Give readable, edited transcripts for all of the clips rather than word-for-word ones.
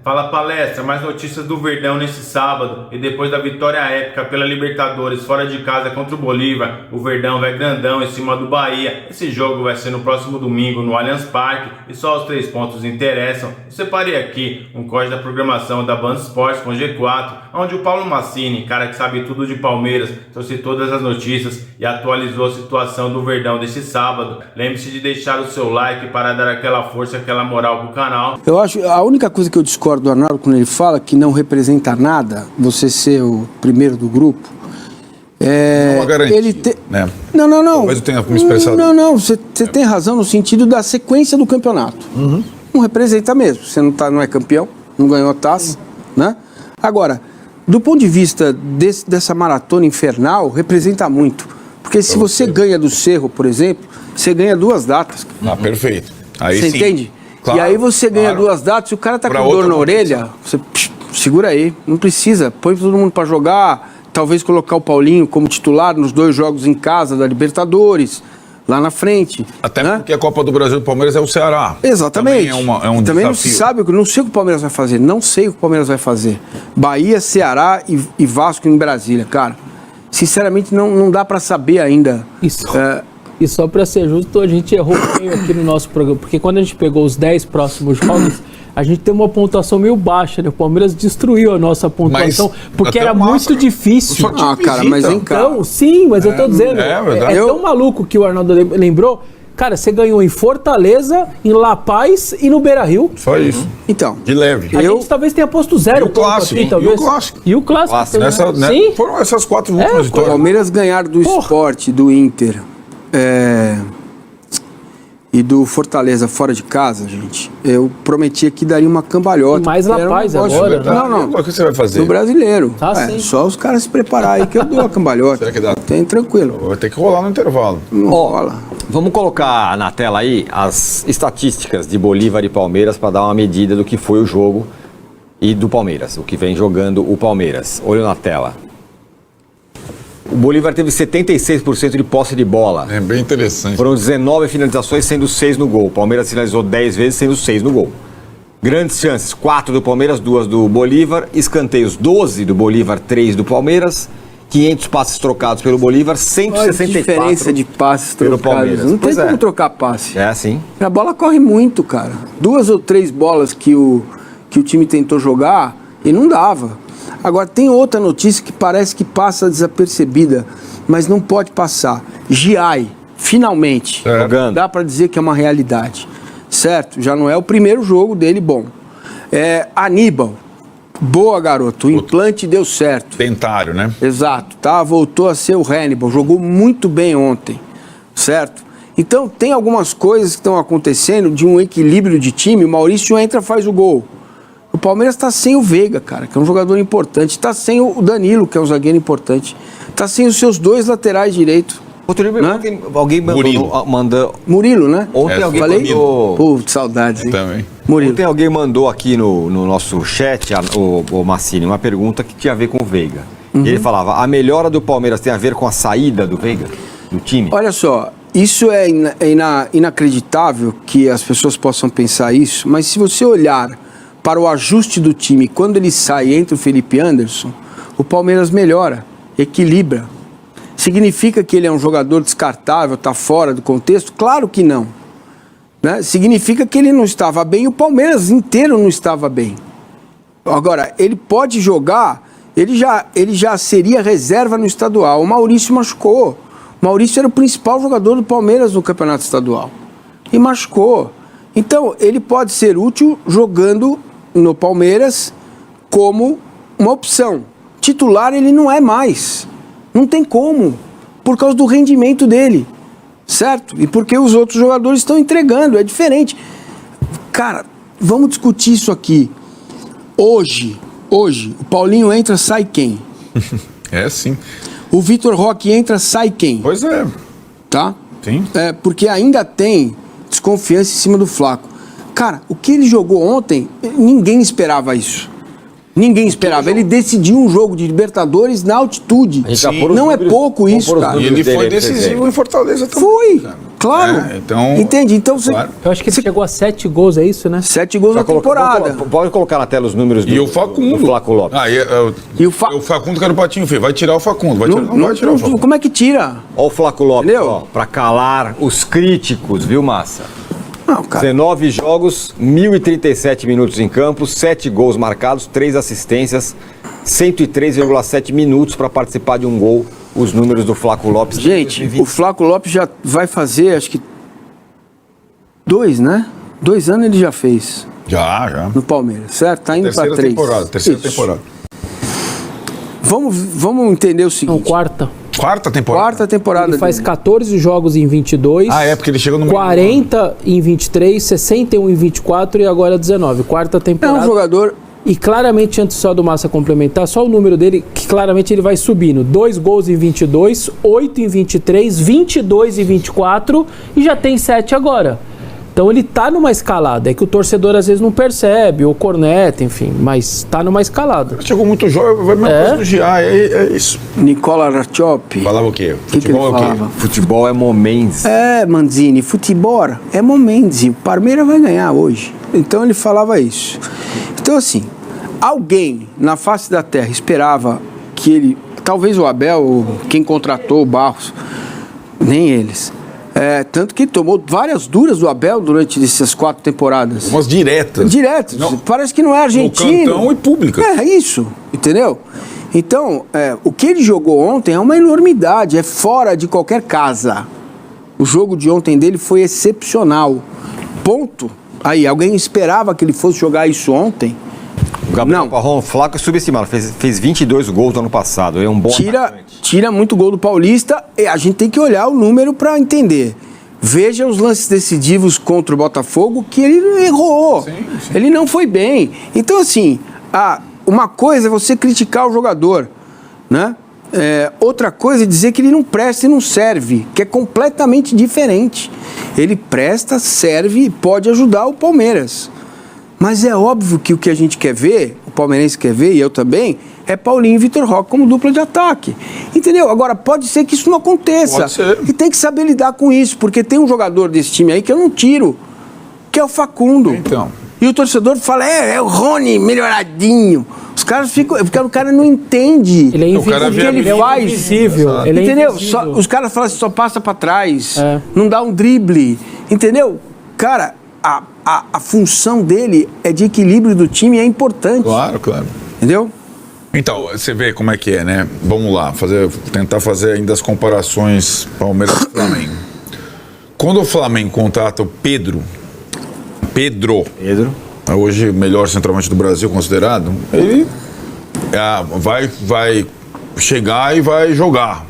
Fala Palestra, mais notícias do Verdão nesse sábado. E depois da vitória épica pela Libertadores fora de casa contra o Bolívar, o Verdão vai grandão em cima do Bahia. Esse jogo vai ser no próximo domingo no Allianz Parque e só os 3 pontos interessam. Eu separei aqui um corte da programação da Band Esportes com G4, onde o Paulo Massini, cara que sabe tudo de Palmeiras, trouxe todas as notícias e atualizou a situação do Verdão desse sábado. Lembre-se de deixar o seu like para dar aquela força, aquela moral pro canal. Eu acho, a única coisa que eu discordo do Arnaldo quando ele fala que não representa nada, você ser o primeiro do grupo, não uma garantia, né? Não. Talvez eu tenha me expressado. Não, você tem razão no sentido da sequência do campeonato. Não representa mesmo, você não é campeão, não ganhou a taça, né? Agora, do ponto de vista dessa maratona infernal, representa muito. Porque se você ganha do Cerro, por exemplo, você ganha 2 datas. Perfeito. Aí você sim. entende? Claro, e aí você ganha 2 datas, se o cara tá com dor na orelha, você segura aí, não precisa, põe todo mundo para jogar, talvez colocar o Paulinho como titular nos 2 jogos em casa da Libertadores, lá na frente. Até porque a Copa do Brasil do Palmeiras é o Ceará. Exatamente. Também é um Também desafio. não se sabe, não sei o que o Palmeiras vai fazer, não sei o que o Palmeiras vai fazer. Bahia, Ceará e Vasco em Brasília, cara. Sinceramente, não dá para saber ainda. E só para ser justo, a gente errou meio aqui no nosso programa, porque quando a gente pegou os 10 próximos jogos, a gente tem uma pontuação meio baixa, né? O Palmeiras destruiu a nossa pontuação, porque era muito difícil. Cara, mas vem cá. Então, sim, mas eu tô dizendo, verdade. é tão maluco que o Arnaldo lembrou. Cara, você ganhou em Fortaleza, em La Paz e no Beira-Rio. Só isso. Então, de leve. A gente talvez tenha posto 0 ponto aqui, talvez. E o Clássico. Sim. Foram essas 4 últimas vitórias. O Palmeiras ganhar do Sport, do Inter e do Fortaleza fora de casa, gente, eu prometia que daria uma cambalhota. E mais La Paz agora, né? Não. O que você vai fazer? No Brasileiro. Sim. Só os caras se preparar aí que eu dou a cambalhota. Será que dá? Tem tranquilo. Vai ter que rolar no intervalo. Não rola. Vamos colocar na tela aí as estatísticas de Bolívar e Palmeiras para dar uma medida do que foi o jogo e do Palmeiras, o que vem jogando o Palmeiras. Olha na tela. O Bolívar teve 76% de posse de bola. É bem interessante. Foram 19 finalizações, sendo 6 no gol. O Palmeiras finalizou 10 vezes, sendo 6 no gol. Grandes chances, 4 do Palmeiras, 2 do Bolívar. Escanteios, 12 do Bolívar, 3 do Palmeiras. 500 passes trocados pelo Bolívar, 164 Olha a diferença de passes pelo trocados. Palmeiras. Não tem como trocar passe. É assim. A bola corre muito, cara. 2 ou 3 bolas que o time tentou jogar e não dava. Agora, tem outra notícia que parece que passa desapercebida, mas não pode passar. Giai, finalmente, dá para dizer que é uma realidade, certo? Já não é o primeiro jogo dele bom. Aníbal, boa, garoto, o implante deu certo. Dentário, né? Exato, tá? Voltou a ser o Hannibal, jogou muito bem ontem, certo? Então, tem algumas coisas que estão acontecendo de um equilíbrio de time. O Maurício entra, faz o gol. O Palmeiras está sem o Veiga, cara, que é um jogador importante. Está sem o Danilo, que é um zagueiro importante. Está sem os seus 2 laterais direitos. Alguém mandou... Murilo, né? Ontem alguém mandou... Pô, saudades, hein? Também. Murilo. Ontem alguém mandou aqui no nosso chat, o Massini, uma pergunta que tinha a ver com o Veiga. E ele falava, a melhora do Palmeiras tem a ver com a saída do Veiga, do time? Olha só, isso é inacreditável que as pessoas possam pensar isso, mas se você olhar para o ajuste do time, quando ele sai entre o Felipe Anderson, o Palmeiras melhora, equilibra. Significa que ele é um jogador descartável, está fora do contexto? Claro que não. Né? Significa que ele não estava bem e o Palmeiras inteiro não estava bem. Agora, ele pode jogar, ele já seria reserva no estadual. O Maurício machucou. O Maurício era o principal jogador do Palmeiras no campeonato estadual. E machucou. Então, ele pode ser útil jogando no Palmeiras como uma opção. Titular ele não é mais. Não tem como. Por causa do rendimento dele. Certo? E porque os outros jogadores estão entregando. É diferente. Cara, vamos discutir isso aqui. Hoje, o Paulinho entra, sai quem? É sim. O Vitor Roque entra, sai quem? Pois é. Tá? Sim. Porque ainda tem desconfiança em cima do Flaco. Cara, o que ele jogou ontem, ninguém esperava isso. Ninguém esperava. Ele decidiu um jogo de Libertadores na altitude. Não é pouco isso, cara. E ele foi decisivo em Fortaleza também. Foi. Claro. Então, entende? Então você... claro. Eu acho que ele chegou a 7 gols, é isso, né? 7 gols na Vamos temporada. Pode colocar na tela os números E o Facundo. do Flaco Lopes. E o Facundo que era o patinho feio. Vai tirar o Facundo. Vai tirar o Facundo. Como é que tira? Olha o Flaco Lopes, Entendeu? ó, pra calar os críticos, viu, Massa? Não, cara. 19 jogos, 1.037 minutos em campo, 7 gols marcados, 3 assistências, 103,7 minutos para participar de um gol. Os números do Flaco Lopes. Gente, o Flaco Lopes já vai fazer, acho que 2, né? 2 anos ele já fez Já. no Palmeiras, certo? Tá indo para 3. Terceira temporada. Vamos entender o seguinte. Não, quarta. Quarta temporada. Quarta temporada. Ele faz dele. 14 jogos em 22. Porque ele chegou no 40 em 23, 61 em 24 e agora 19. Quarta É temporada. um jogador... E claramente, antes só do Massa complementar, só o número dele, que claramente ele vai subindo. 2 gols em 22, 8 em 23, 22 em 24 e já tem 7 agora. Então ele tá numa escalada. É que o torcedor às vezes não percebe, ou corneta, enfim, mas tá numa escalada. Chegou muito jovem, vai mesmo coisa do Gia, é isso. Nicola Ratchop. Falava o quê? que ele Futebol é o quê? falava? Futebol é momentos. É, Manzini, futebol é momentos. O Palmeiras vai ganhar hoje. Então ele falava isso. Então assim, alguém na face da terra esperava que ele, talvez o Abel, ou quem contratou o Barros, nem eles. Tanto que ele tomou várias duras do Abel durante essas 4 temporadas. Umas diretas. Direto. Não. Parece que não é argentino. No cantão e pública. É isso, entendeu? Então, o que ele jogou ontem é uma enormidade, é fora de qualquer casa. O jogo de ontem dele foi excepcional. Ponto. Aí, alguém esperava que ele fosse jogar isso ontem? O Gabriel Não. Parron, Flaco é subestimado, fez 22 gols no ano passado, é um bom atacante. Tira muito gol do Paulista, e a gente tem que olhar o número para entender. Veja os lances decisivos contra o Botafogo, que ele errou. Sim. Ele não foi bem. Então, assim, uma coisa é você criticar o jogador, né? Outra coisa é dizer que ele não presta e não serve, que é completamente diferente. Ele presta, serve e pode ajudar o Palmeiras. Mas é óbvio que o que a gente quer ver, o palmeirense quer ver, e eu também, é Paulinho e Vitor Roque como dupla de ataque. Entendeu? Agora, pode ser que isso não aconteça. Pode ser. E tem que saber lidar com isso, porque tem um jogador desse time aí que eu não tiro, que é o Facundo. Então. E o torcedor fala, é o Rony melhoradinho. Os caras ficam... Porque o cara não entende Ele é O cara invisível. vê- Ele é faz. invisível. Ele é Entendeu? invisível. Os caras falam assim, só passa pra trás, É. não dá um drible, entendeu? Cara, a função dele é de equilíbrio do time e é importante, Claro. entendeu? Então, você vê como é que é, né? Vamos lá, tentar fazer ainda as comparações Palmeiras e Flamengo. Quando o Flamengo contrata o Pedro, hoje o melhor centroavante do Brasil considerado, ele vai chegar e vai jogar.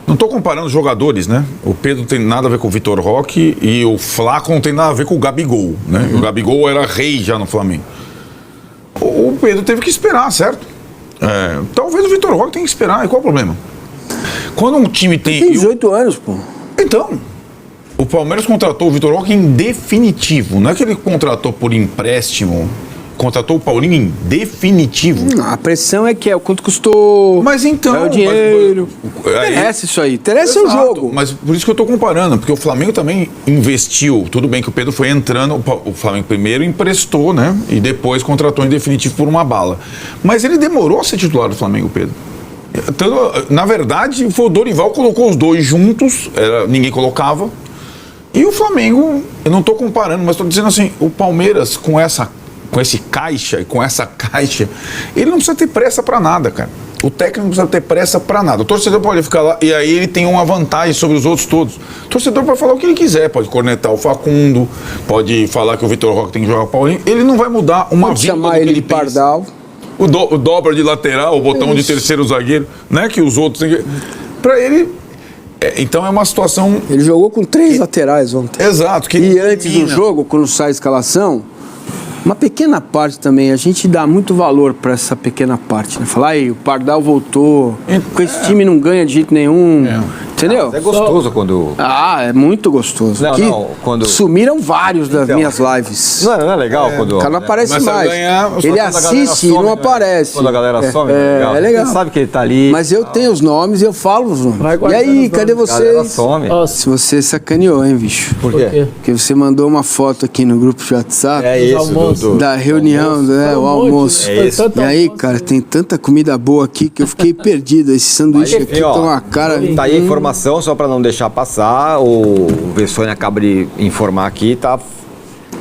Não estou comparando os jogadores, né? O Pedro não tem nada a ver com o Vitor Roque e o Flaco não tem nada a ver com o Gabigol, né? O Gabigol era rei já no Flamengo. O Pedro teve que esperar, certo? Talvez o Vitor Roque tenha que esperar. E qual o problema? Quando um time Tem 18 anos, pô. Então, o Palmeiras contratou o Vitor Roque em definitivo. Não é que ele contratou por empréstimo. Contratou o Paulinho em definitivo. A pressão é que é o quanto custou, Mas então... é o dinheiro. Aí- Interessa isso aí, interessa o Exato, jogo. Mas por isso que eu tô comparando, porque o Flamengo também investiu. Tudo bem que o Pedro foi entrando, o Flamengo primeiro emprestou, né? E depois contratou em definitivo por uma bala. Mas ele demorou a ser titular do Flamengo, Pedro. Então, na verdade, foi o Dorival que colocou os dois juntos, ninguém colocava. E o Flamengo, eu não tô comparando, mas tô dizendo assim, o Palmeiras com esse caixa e com essa caixa, ele não precisa ter pressa pra nada, cara. O técnico não precisa ter pressa pra nada. O torcedor pode ficar lá e aí ele tem uma vantagem sobre os outros todos. O torcedor pode falar o que ele quiser, pode cornetar o Facundo, pode falar que o Vitor Roque tem que jogar o Paulinho. Ele não vai mudar uma Pode vírgula chamar do que ele de pensa. pardal. O dobra de lateral, o botão de terceiro zagueiro, né? Que os outros têm que... Pra ele... então é uma situação... Ele jogou com 3 laterais ontem. Exato. Que E antes do combina. jogo, quando sai a escalação, uma pequena parte também, a gente dá muito valor para essa pequena parte, né? Falar, aí, o Pardal voltou, com esse time não ganha de jeito nenhum, Entendeu? É gostoso quando... Ah, é muito gostoso. Não, Aqui não, quando- sumiram vários das Então. minhas lives. Não é legal quando... O cara não aparece Começa a mais. ganhar, Ele Quando a galera assiste e some, não né? aparece. Quando a galera some, é legal. Você sabe que ele tá ali. Mas eu tenho os nomes e eu falo os nomes. Vai E guardando aí, os cadê a galera vocês? some. Nossa, Se você sacaneou, hein, bicho? Por por quê? quê? Porque você mandou uma foto aqui no grupo de WhatsApp É isso, almoços. Dudu. da reunião, né, o Foi um monte, almoço. né? É Foi isso. tanto E aí, almoço, cara, né? tem tanta comida boa aqui que eu fiquei perdido. Esse sanduíche Aí, aqui ó, tá uma cara... Tá aí a informação, só pra não deixar passar. O Vessone acaba de informar aqui, tá...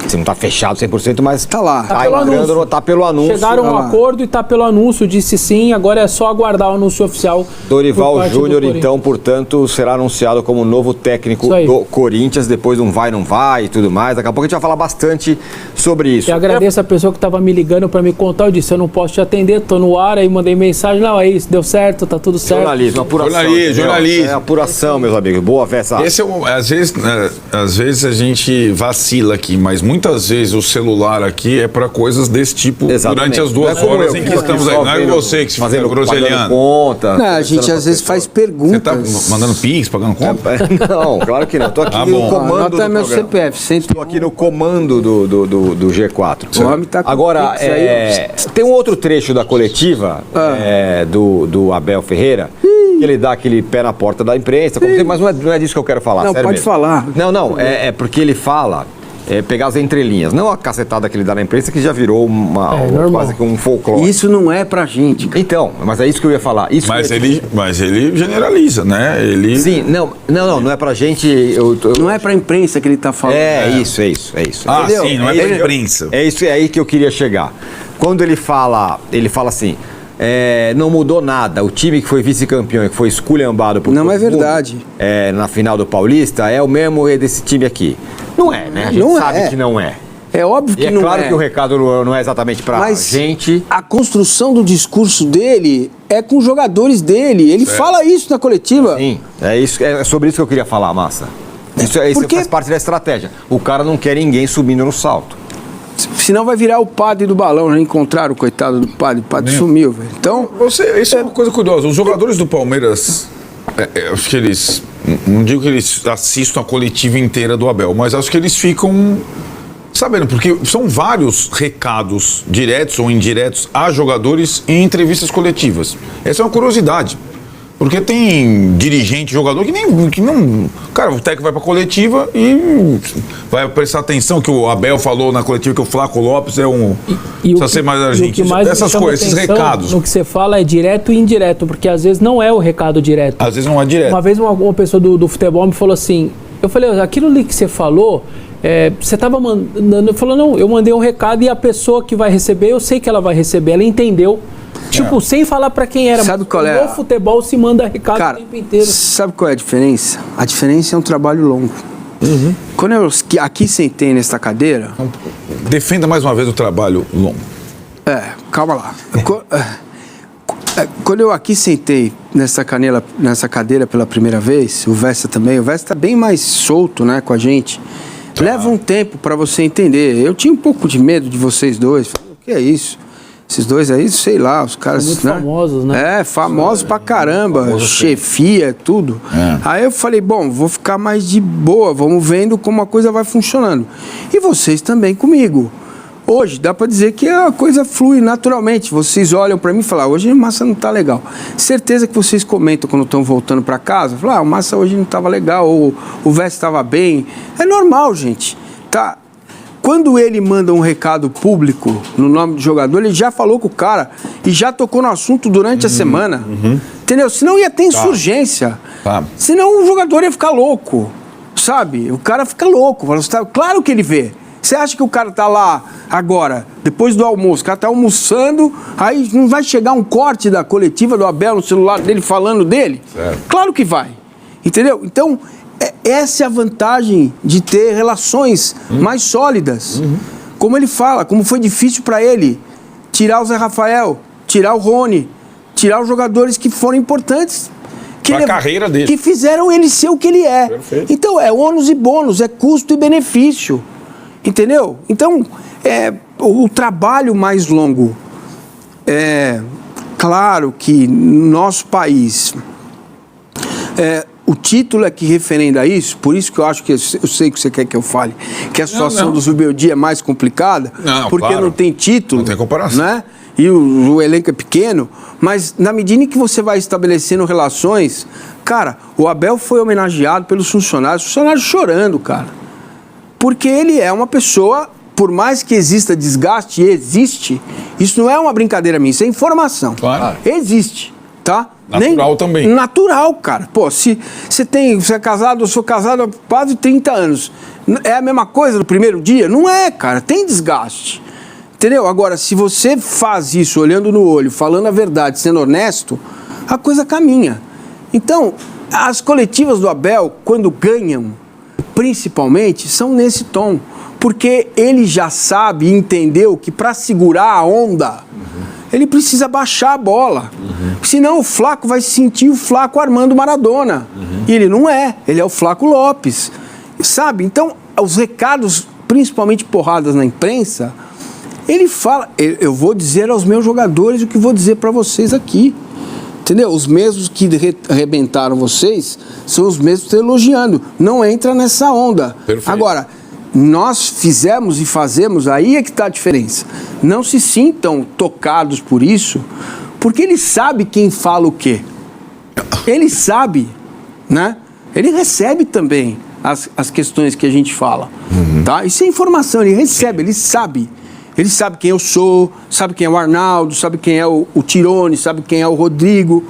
Se não tá fechado 100%, mas Tá lá. tá pelo entrando, anúncio. tá pelo anúncio. Chegaram a um Olha lá. acordo e tá pelo anúncio, disse sim, agora é só aguardar o anúncio oficial. por Dorival parte do Júnior, Corinthians. então, portanto, será anunciado como novo técnico Isso aí. do Corinthians, depois de um vai, não vai e tudo mais. Daqui a pouco a gente vai falar bastante sobre isso. Eu agradeço a pessoa que estava me ligando para me contar. Eu disse: eu não posso te atender, tô no ar. Aí mandei mensagem: não, é isso, deu certo, tá tudo certo. Jornalismo, apuração. Jornalismo, entendeu? jornalismo. É apuração, meus amigos. Boa festa. Esse é às vezes a gente vacila aqui, mas muitas vezes o celular aqui é para coisas desse tipo Exatamente. durante as 2 Não é como horas eu, em que que fico estamos aqui aí. só Não é vendo, você que fica pagando groselhando. conta. Não, a gente às vezes faz Você tá perguntas. mandando pix, pagando conta? Não, claro que não. Tô aqui Tá no bom. comando Anota do meu programa. CPF, Estou aqui no comando do G4. O homem tá com Agora, pix aí, tem um outro trecho da coletiva do Abel Ferreira, que ele dá aquele pé na porta da imprensa, como sempre, mas não é disso que eu quero falar. Não, sério pode mesmo. falar. Não, é porque ele fala, pegar as entrelinhas, não a cacetada que ele dá na imprensa, que já virou normal. quase que um folclore. Isso não é pra gente, cara. Então, mas é isso que eu ia falar. Isso Mas que eu- ele generaliza, né? Ele Sim, não é pra gente... Não é pra imprensa que ele tá falando. É isso. Ah, Entendeu? sim, não é É pra isso. imprensa. É isso aí que eu queria chegar. Quando ele fala assim, não mudou nada. O time que foi vice-campeão e que foi esculhambado por Não todo é verdade. mundo, na final do Paulista é o mesmo desse time aqui. Não é, né? A gente Não sabe é. que não é. É óbvio que E é não claro é. que o recado não é exatamente pra Mas gente. a construção do discurso dele é com os jogadores dele. Ele fala isso na coletiva. Sim, é sobre isso que eu queria falar, Massa. Isso Porque- faz parte da estratégia. O cara não quer ninguém subindo no salto. Senão vai virar o padre do balão. Já encontraram o coitado do padre. O padre sumiu, velho. Então, Isso é uma coisa curiosa. Os jogadores do Palmeiras, acho que eles. Não digo que eles assistam a coletiva inteira do Abel, mas acho que eles ficam sabendo, porque são vários recados diretos ou indiretos a jogadores em entrevistas coletivas. Essa é uma curiosidade. Porque tem dirigente, jogador que não. Cara, o técnico vai pra coletiva e vai prestar atenção que o Abel falou na coletiva que o Flaco Lopes é um. Precisa ser mais argentino. Essas coisas, esses recados. No que você fala é direto e indireto, porque às vezes não é o recado direto. Às vezes não é direto. Uma vez uma pessoa do futebol me falou assim, eu falei: aquilo ali que você falou, você estava mandando... Ele falou: não, eu mandei um recado e a pessoa que vai receber, eu sei que ela vai receber, ela entendeu. Tipo, sem falar pra quem era. Sabe qual é No futebol se manda recado cara, o tempo inteiro. sabe qual é a diferença? A diferença é um trabalho longo. Quando eu aqui sentei nesta cadeira... Defenda mais uma vez o trabalho longo. Calma lá. Quando eu aqui sentei nessa cadeira pela primeira vez, o Vesta também, o Vesta tá bem mais solto, né, com a gente. Leva um tempo pra você entender. Eu tinha um pouco de medo de vocês dois. Falei: o que é isso? Esses dois aí, sei lá, os caras... São muito famosos, né? Famosos pra caramba, chefia, tudo. Aí eu falei: bom, vou ficar mais de boa, vamos vendo como a coisa vai funcionando. E vocês também comigo. Hoje, dá pra dizer que a coisa flui naturalmente. Vocês olham pra mim e falam: hoje o Massa não tá legal. Certeza que vocês comentam quando estão voltando pra casa. Falam: o Massa hoje não tava legal, ou o Vesta tava bem. É normal, gente. Tá? Quando ele manda um recado público no nome do jogador, ele já falou com o cara e já tocou no assunto durante a semana. Entendeu? Senão ia ter insurgência. Tá. Senão o jogador ia ficar louco. Sabe? O cara fica louco. Claro que ele vê. Você acha que o cara tá lá agora, depois do almoço, o cara tá almoçando, aí não vai chegar um corte da coletiva do Abel no celular dele falando dele? Certo. Claro que vai. Entendeu? Então, essa é a vantagem de ter relações mais sólidas. Como ele fala, como foi difícil para ele tirar o Zé Rafael, tirar o Rony, tirar os jogadores que foram importantes. Pra carreira dele. Que fizeram ele ser o que ele é. Perfeito. Então, é ônus e bônus, é custo e benefício. Entendeu? Então, o trabalho mais longo. Claro que no nosso país, o título é que referenda isso, por isso que eu acho que eu sei que você quer que eu fale, que a situação do Zubeldia é mais complicada, porque claro. não tem título. Não tem comparação. Né? E o elenco é pequeno, mas na medida em que você vai estabelecendo relações, cara, o Abel foi homenageado pelos funcionários chorando, cara. Porque ele é uma pessoa, por mais que exista desgaste, e existe, isso não é uma brincadeira minha, isso é informação. Claro. Existe, tá? Natural também. Natural, cara. Pô, se você é casado, eu sou casado há quase 30 anos. É a mesma coisa no primeiro dia? Não é, cara. Tem desgaste. Entendeu? Agora, se você faz isso olhando no olho, falando a verdade, sendo honesto, a coisa caminha. Então, as coletivas do Abel, quando ganham, principalmente, são nesse tom. Porque ele já sabe e entendeu que para segurar a onda, ele precisa baixar a bola. Senão o Flaco vai se sentir o Flaco Armando Maradona. E ele não é, ele é o Flaco Lopes. Sabe? Então, os recados, principalmente porradas na imprensa, ele fala, eu vou dizer aos meus jogadores o que vou dizer para vocês aqui. Entendeu? Os mesmos que arrebentaram vocês são os mesmos que estão elogiando. Não entra nessa onda. Perfeito. Agora, nós fizemos e fazemos, aí é que está a diferença. Não se sintam tocados por isso, porque ele sabe quem fala o quê. Ele sabe, né? Ele recebe também as questões que a gente fala. Tá? Isso é informação, ele recebe, ele sabe. Ele sabe quem eu sou, sabe quem é o Arnaldo, sabe quem é o Tirone, sabe quem é o Rodrigo.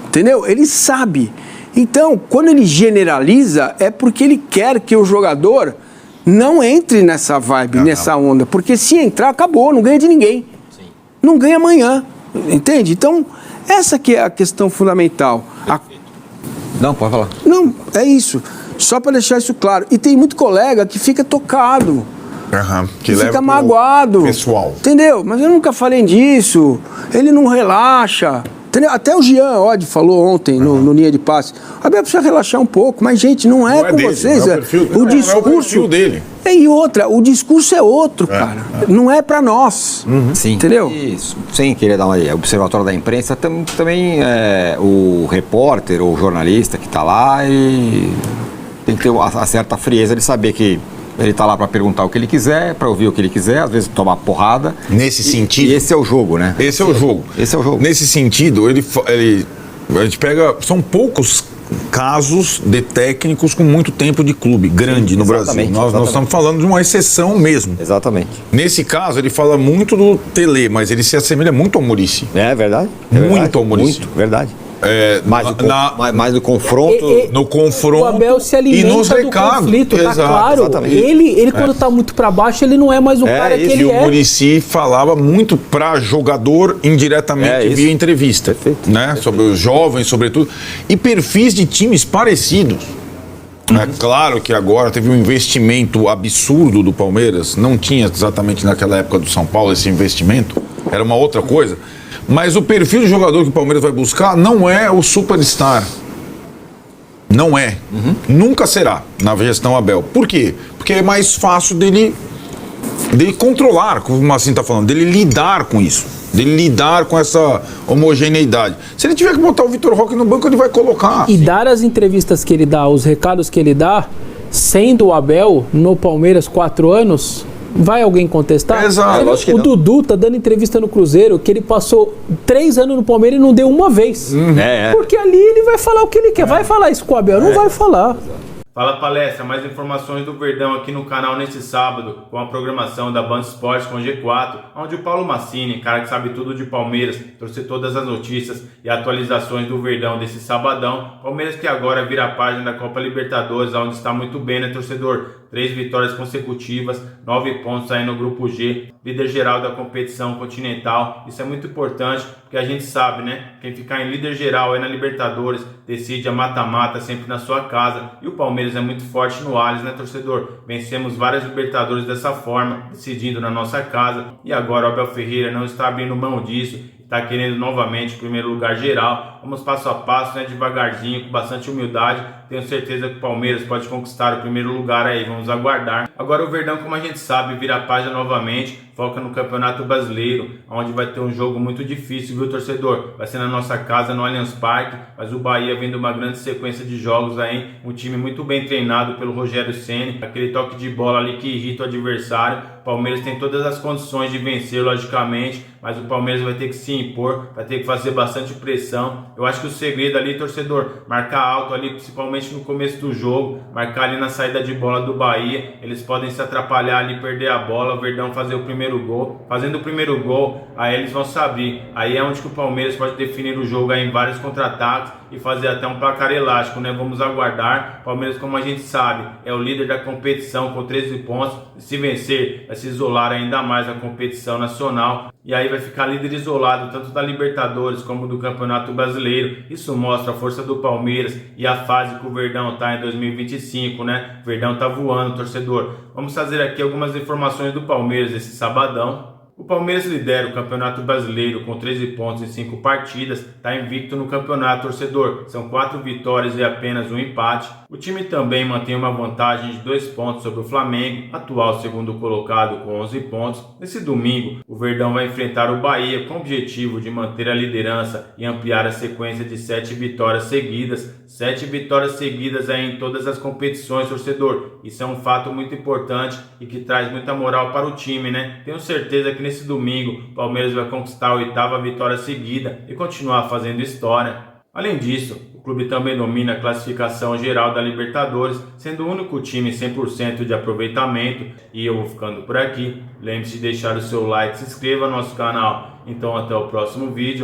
Entendeu? Ele sabe. Então, quando ele generaliza, é porque ele quer que o jogador não entre nessa vibe, nessa onda. Porque se entrar, acabou, não ganha de ninguém. Sim. Não ganha amanhã. Entende? Então, essa que é a questão fundamental. Não, pode falar. Não, é isso. Só para deixar isso claro. E tem muito colega que fica tocado. Que fica magoado. Pessoal. Entendeu? Mas eu nunca falei disso. Ele não relaxa. Entendeu? Até o Jean Oddi falou ontem no Linha de Passe. A Abel precisa relaxar um pouco, mas, gente, não é com dele, vocês. não é o perfil, o discurso é o perfil dele. E outra, o discurso é outro, cara. Não é pra nós. Sim. Entendeu? Isso. Sim, queria dar uma observatório da imprensa. Também o repórter ou o jornalista que está lá e tem que ter uma certa frieza de saber que ele está lá para perguntar o que ele quiser, para ouvir o que ele quiser, às vezes tomar porrada. Nesse sentido. E esse é o jogo, né? Esse é o jogo. Esse é o jogo. Nesse sentido, a gente pega. São poucos casos de técnicos com muito tempo de clube grande no Brasil. Nós estamos falando de uma exceção mesmo. Exatamente. Nesse caso, ele fala muito do Tele, mas ele se assemelha muito ao Muricy. É verdade. Muito ao Muricy. Muito, verdade. Mais do confronto. No confronto o Abel se alimenta e nos do recados. conflito, tá claro. Exatamente. Ele quando tá muito pra baixo, ele não é mais o cara que ele E o é. Muricy falava muito para jogador indiretamente via entrevista. Perfeito. Né? Sobre os jovens, sobretudo. E perfis de times parecidos. É claro que agora teve um investimento absurdo do Palmeiras. Não tinha exatamente naquela época do São Paulo esse investimento. Era uma outra coisa. Mas o perfil do jogador que o Palmeiras vai buscar não é o superstar. Não é. Nunca será na gestão Abel. Por quê? Porque é mais fácil dele controlar, como o Massinho está falando, dele lidar com isso. Dele lidar com essa homogeneidade. Se ele tiver que botar o Vitor Roque no banco, ele vai colocar. E dar as entrevistas que ele dá, os recados que ele dá, sendo o Abel no Palmeiras 4 anos... Vai alguém contestar? Exato. O Dudu tá dando entrevista no Cruzeiro que ele passou 3 anos no Palmeiras e não deu uma vez. Porque ali ele vai falar o que ele quer. Vai falar isso com o Abel? Não vai falar. Fala Palestra, mais informações do Verdão aqui no canal nesse sábado, com a programação da Band Esportes com G4, onde o Paulo Massini, cara que sabe tudo de Palmeiras, trouxe todas as notícias e atualizações do Verdão desse sabadão. Palmeiras que agora vira a página da Copa Libertadores, onde está muito bem, né, torcedor? 3 vitórias consecutivas, 9 pontos aí no Grupo G, líder geral da competição continental. Isso é muito importante, porque a gente sabe, né? Quem ficar em líder geral aí na Libertadores, decide a mata-mata sempre na sua casa. E o Palmeiras é muito forte no Allianz, né, torcedor? Vencemos várias Libertadores dessa forma, decidindo na nossa casa. E agora o Abel Ferreira não está abrindo mão disso. Está querendo novamente o primeiro lugar geral. Vamos passo a passo, né, devagarzinho, com bastante humildade. Tenho certeza que o Palmeiras pode conquistar o primeiro lugar aí, vamos aguardar. Agora o Verdão, como a gente sabe, vira a página novamente foca no Campeonato Brasileiro, onde vai ter um jogo muito difícil, viu, torcedor? Vai ser na nossa casa, no Allianz Parque, mas o Bahia vem de uma grande sequência de jogos aí, um time muito bem treinado pelo Rogério Ceni, aquele toque de bola ali que irrita o adversário. O Palmeiras tem todas as condições de vencer, logicamente, mas o Palmeiras vai ter que se impor, vai ter que fazer bastante pressão. Eu acho que o segredo ali, torcedor, marcar alto ali, principalmente no começo do jogo, marcar ali na saída de bola do Bahia. Eles podem se atrapalhar ali, perder a bola, o Verdão fazer o primeiro gol. Fazendo o primeiro gol, aí eles vão se abrir. Aí é onde que o Palmeiras pode definir o jogo aí em vários contra-ataques e fazer até um placar elástico, né? Vamos aguardar. O Palmeiras, como a gente sabe, é o líder da competição com 13 pontos. Se vencer, vai se isolar ainda mais na competição nacional. E aí vai ficar líder isolado tanto da Libertadores como do Campeonato Brasileiro. Isso mostra a força do Palmeiras e a fase que o Verdão tá em 2025, né? O Verdão tá voando, torcedor. Vamos fazer aqui algumas informações do Palmeiras esse sabadão. O Palmeiras lidera o Campeonato Brasileiro com 13 pontos em 5 partidas, está invicto no campeonato, torcedor. São 4 vitórias e apenas um empate. O time também mantém uma vantagem de 2 pontos sobre o Flamengo, atual segundo colocado com 11 pontos. Nesse domingo, o Verdão vai enfrentar o Bahia com o objetivo de manter a liderança e ampliar a sequência de 7 vitórias seguidas. 7 vitórias seguidas aí em todas as competições, torcedor. Isso é um fato muito importante e que traz muita moral para o time, né? Tenho certeza que nesse domingo o Palmeiras vai conquistar a 8ª vitória seguida e continuar fazendo história. Além disso, o clube também domina a classificação geral da Libertadores, sendo o único time 100% de aproveitamento. E eu vou ficando por aqui. Lembre-se de deixar o seu like, se inscreva no nosso canal. Então até o próximo vídeo.